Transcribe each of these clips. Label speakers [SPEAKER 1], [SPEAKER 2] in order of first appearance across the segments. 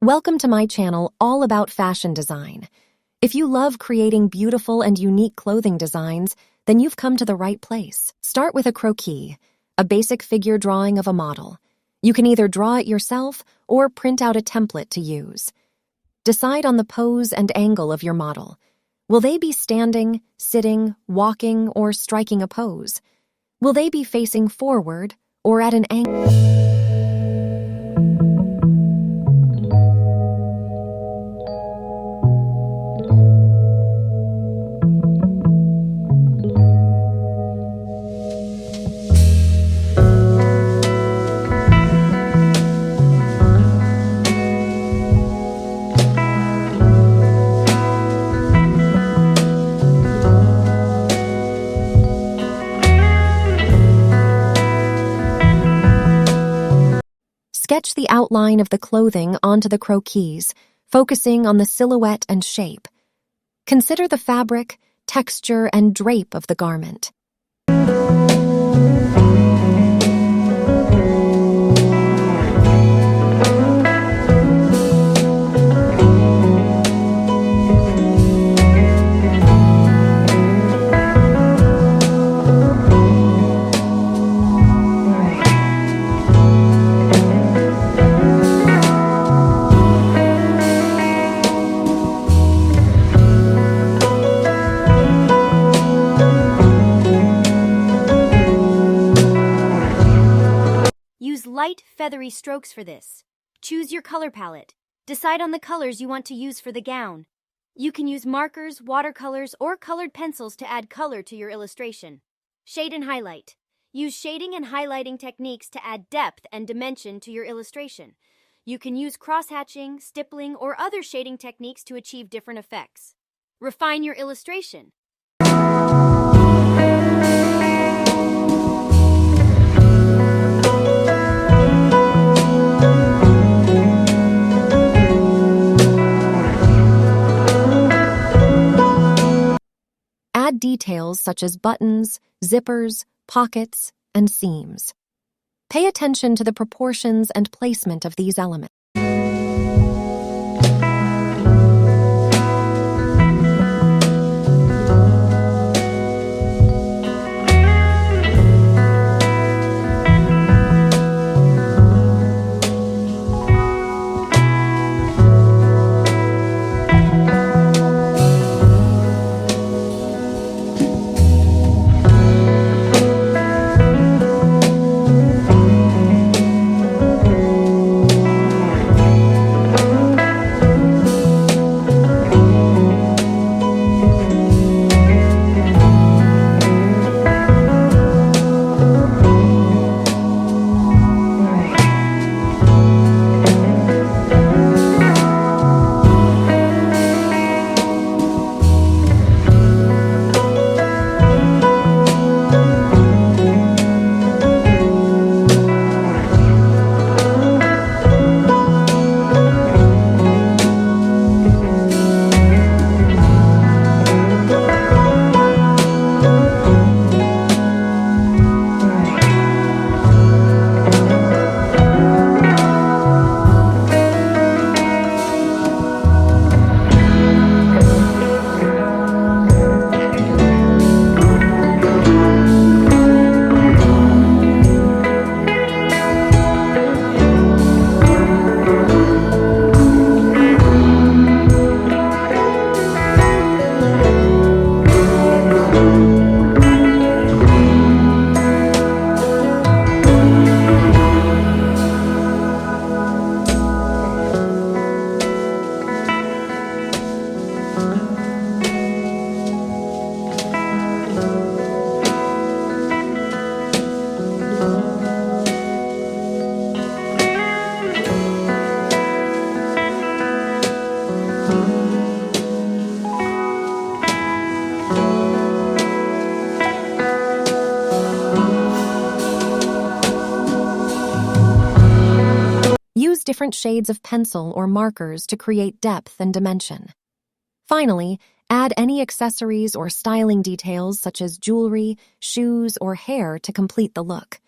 [SPEAKER 1] Welcome to my channel all about fashion design. If you love creating beautiful and unique clothing designs, then you've come to the right place. Start with a croquis, a basic figure drawing of a model. You can either draw it yourself or print out a template to use. Decide on the pose and angle of your model. Will they be standing, sitting, walking, or striking a pose? Will they be facing forward or at an angle? Sketch the outline of the clothing onto the croquis, focusing on the silhouette and shape. Consider the fabric, texture, and drape of the garment.
[SPEAKER 2] Use light, feathery strokes for this. Choose your color palette. Decide on the colors you want to use for the gown. You can use markers, watercolors, or colored pencils to add color to your illustration. Shade and highlight. Use shading and highlighting techniques to add depth and dimension to your illustration. You can use cross-hatching, stippling, or other shading techniques to achieve different effects. Refine your illustration.
[SPEAKER 1] Add details such as buttons, zippers, pockets, and seams. Pay attention to the proportions and placement of these elements. Use different shades of pencil or markers to create depth and dimension. Finally, add any accessories or styling details such as jewelry, shoes, or hair to complete the look.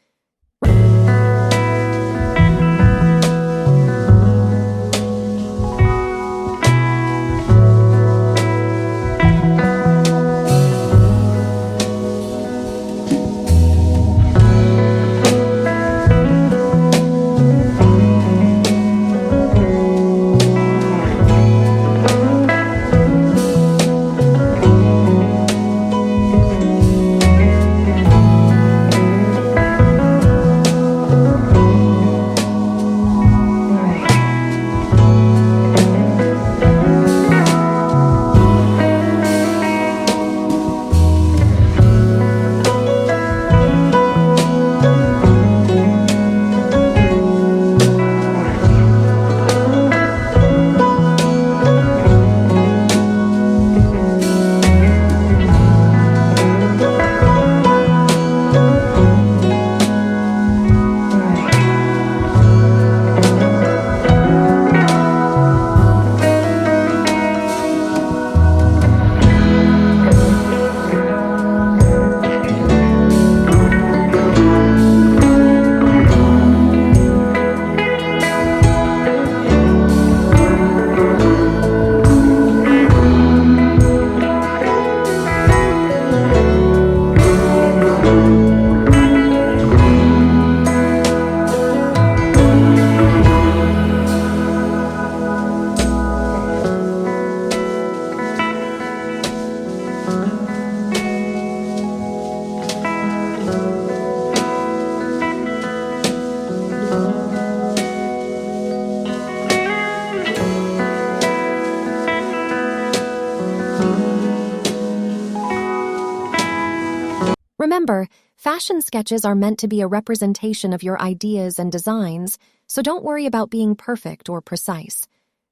[SPEAKER 1] Remember, fashion sketches are meant to be a representation of your ideas and designs, so don't worry about being perfect or precise.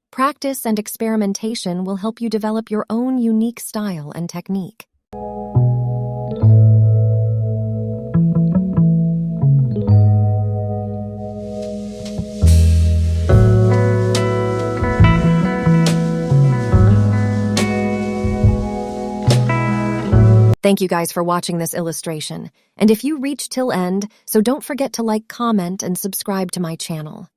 [SPEAKER 1] Practice and experimentation will help you develop your own unique style and technique. Thank you guys for watching this illustration. And if you reached till end, so don't forget to like, comment, and subscribe to my channel.